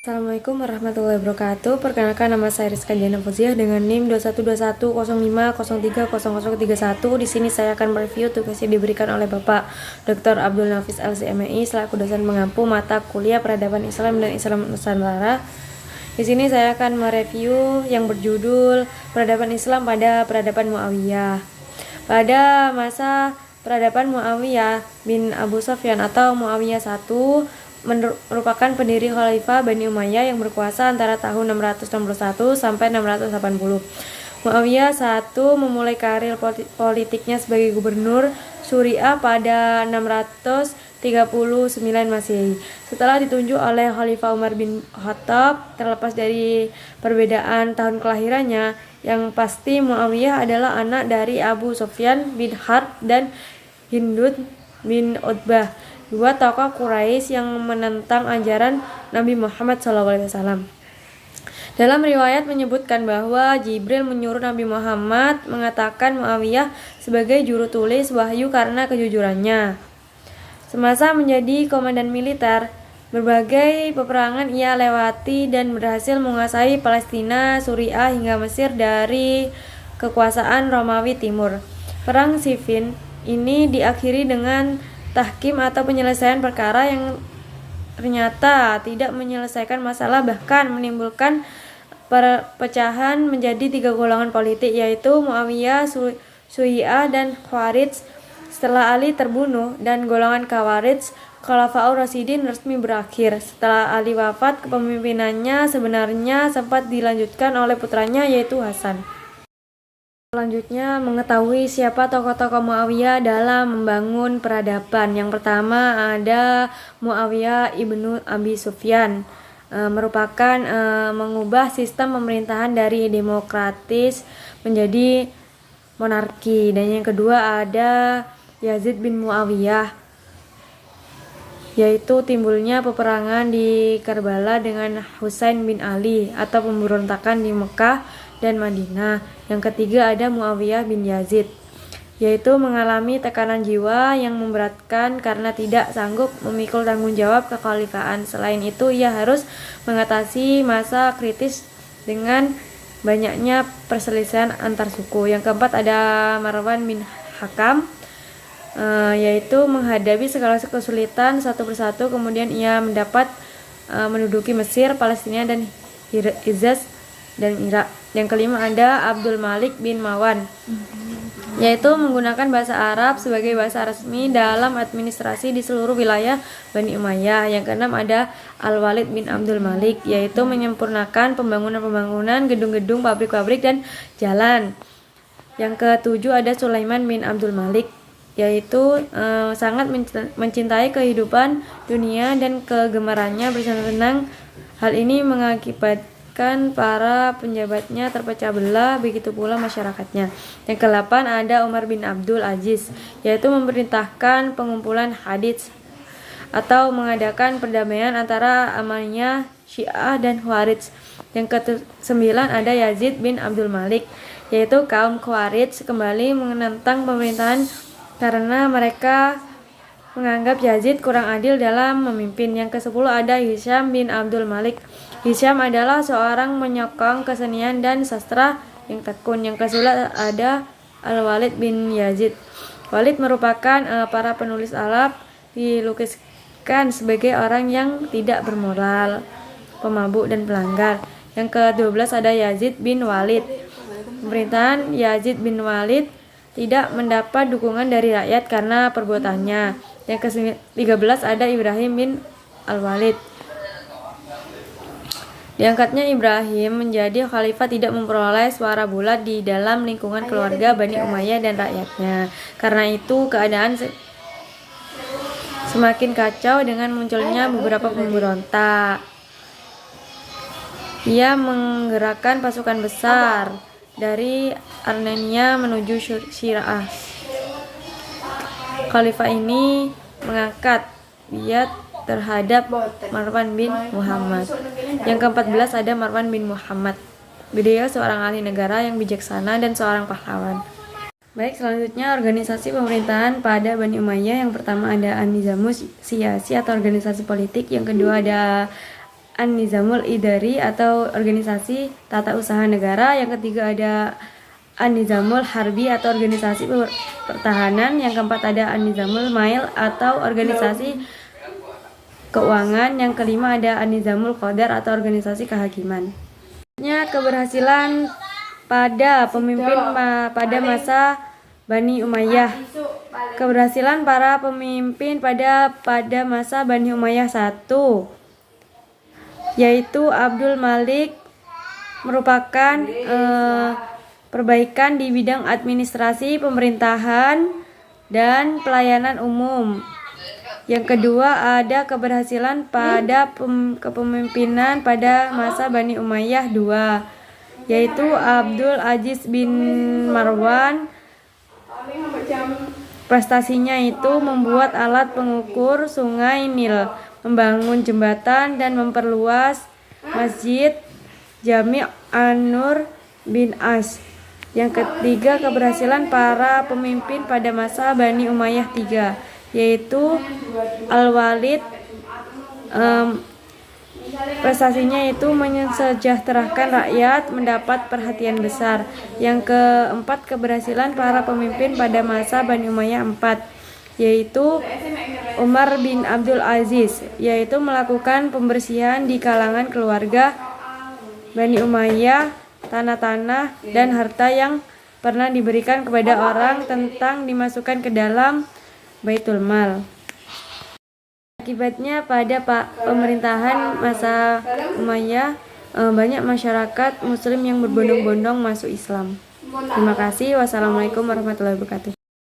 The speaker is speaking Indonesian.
Assalamualaikum warahmatullahi wabarakatuh. Perkenalkan, nama saya Rizka Diana Fauziah dengan NIM 212105003031. Di sini saya akan mereview tugas yang diberikan oleh Bapak Dr. Abdul Nafis LCMI selaku dosen pengampu mata kuliah Peradaban Islam dan Islam Nusantara. Di sini saya akan mereview yang berjudul Peradaban Islam pada Peradaban Muawiyah. Pada masa peradaban Muawiyah bin Abu Sufyan atau Muawiyah I merupakan pendiri Khalifah Bani Umayyah yang berkuasa antara tahun 661 sampai 680. Muawiyah I memulai karir politiknya sebagai gubernur Suriah pada 639 Masehi. Setelah ditunjuk oleh Khalifah Umar bin Khattab, terlepas dari perbedaan tahun kelahirannya, yang pasti Muawiyah adalah anak dari Abu Sufyan bin Harb dan Hindud bin Utbah, dua tokoh Quraisy yang menentang ajaran Nabi Muhammad SAW. Dalam riwayat menyebutkan bahwa Jibril menyuruh Nabi Muhammad mengatakan Muawiyah sebagai juru tulis wahyu karena kejujurannya. Semasa menjadi komandan militer, berbagai peperangan ia lewati dan berhasil menguasai Palestina, Suriah hingga Mesir dari kekuasaan Romawi Timur. Perang Siffin ini diakhiri dengan tahkim atau penyelesaian perkara yang ternyata tidak menyelesaikan masalah, bahkan menimbulkan perpecahan menjadi tiga golongan politik, yaitu Muawiyah, Syiah, dan Khawarij. Setelah Ali terbunuh dan golongan Khawarij, Khulafaur Rasyidin resmi berakhir. Setelah Ali wafat, kepemimpinannya sebenarnya sempat dilanjutkan oleh putranya yaitu Hasan. Selanjutnya, mengetahui siapa tokoh-tokoh Muawiyah dalam membangun peradaban. Yang pertama ada Muawiyah ibnu Abi Sufyan, merupakan mengubah sistem pemerintahan dari demokratis menjadi monarki. Dan yang kedua ada Yazid bin Muawiyah, yaitu timbulnya peperangan di Karbala dengan Husain bin Ali atau pemberontakan di Mekah dan Madinah. Yang ketiga ada Muawiyah bin Yazid, yaitu mengalami tekanan jiwa yang memberatkan karena tidak sanggup memikul tanggung jawab kekhalifahan. Selain itu, ia harus mengatasi masa kritis dengan banyaknya perselisihan antar suku. Yang keempat ada Marwan bin Hakam, yaitu menghadapi segala kesulitan satu persatu. Kemudian ia mendapat menduduki Mesir, Palestina, dan Hijaz dan Irak. Yang kelima ada Abdul Malik bin Marwan, yaitu menggunakan bahasa Arab sebagai bahasa resmi dalam administrasi di seluruh wilayah Bani Umayyah. Yang keenam ada Al-Walid bin Abdul Malik, yaitu menyempurnakan pembangunan gedung-gedung, pabrik-pabrik, dan jalan. Yang ketujuh ada Sulaiman bin Abdul Malik, yaitu sangat mencintai kehidupan dunia dan kegemarannya bersenang-senang. Hal ini mengakibatkan para penjabatnya terpecah belah, begitu pula masyarakatnya. Yang ke-8 ada Umar bin Abdul Aziz, yaitu memerintahkan pengumpulan hadits atau mengadakan perdamaian antara Amaliyah, Syiah, dan Khawarij. Yang ke-9 ada Yazid bin Abdul Malik, yaitu kaum Khawarij kembali menentang pemerintahan karena mereka menganggap Yazid kurang adil dalam memimpin. Yang ke-10 ada Hisham bin Abdul Malik. Hisham adalah seorang penyokong kesenian dan sastra yang tekun. Yang ke-11 ada Al-Walid bin Yazid. Walid merupakan para penulis Arab, dilukiskan sebagai orang yang tidak bermoral, pemabuk, dan pelanggar. Yang ke-12 ada Yazid bin Walid. Pemerintahan Yazid bin Walid tidak mendapat dukungan dari rakyat karena perbuatannya. Yang ke-13 ada Ibrahim bin Al-Walid. Diangkatnya Ibrahim menjadi khalifah tidak memperoleh suara bulat di dalam lingkungan keluarga Bani Umayyah dan rakyatnya. Karena itu keadaan semakin kacau dengan munculnya beberapa pemberontak. Ia menggerakkan pasukan besar dari Armenia menuju Syria. Khalifah ini mengangkat biat terhadap Marwan bin Muhammad. Yang ke-14 ada Marwan bin Muhammad. Beliau seorang ahli negara yang bijaksana dan seorang pahlawan. Baik, selanjutnya organisasi pemerintahan pada Bani Umayyah. Yang pertama ada An-Nizamus Siyasi atau organisasi politik. Yang kedua ada An-Nizamul Idari atau organisasi tata usaha negara. Yang ketiga ada An-Nizamul Harbi atau organisasi pertahanan. Yang keempat ada An-Nizamul Mail atau organisasi keuangan. Yang kelima ada An-Nizamul Qadar atau organisasi kehakiman. Keberhasilan pada pemimpin pada masa Bani Umayyah. Keberhasilan para pemimpin pada masa Bani Umayyah 1, yaitu Abdul Malik merupakan perbaikan di bidang administrasi, pemerintahan, dan pelayanan umum. Yang kedua ada keberhasilan pada kepemimpinan pada masa Bani Umayyah 2, yaitu Abdul Aziz bin Marwan. Prestasinya itu membuat alat pengukur sungai Nil, membangun jembatan, dan memperluas Masjid Jami' An-Nur bin As. Yang ketiga keberhasilan para pemimpin pada masa Bani Umayyah 3, yaitu Al-Walid. Prestasinya itu mensejahterakan rakyat, mendapat perhatian besar. Yang keempat keberhasilan para pemimpin pada masa Bani Umayyah 4, yaitu Umar bin Abdul Aziz, yaitu melakukan pembersihan di kalangan keluarga Bani Umayyah, tanah-tanah dan harta yang pernah diberikan kepada orang tentang dimasukkan ke dalam Baitul Mal. Akibatnya pada pemerintahan masa Umayyah banyak masyarakat muslim yang berbondong-bondong masuk Islam. Terima kasih. Wassalamualaikum warahmatullahi wabarakatuh.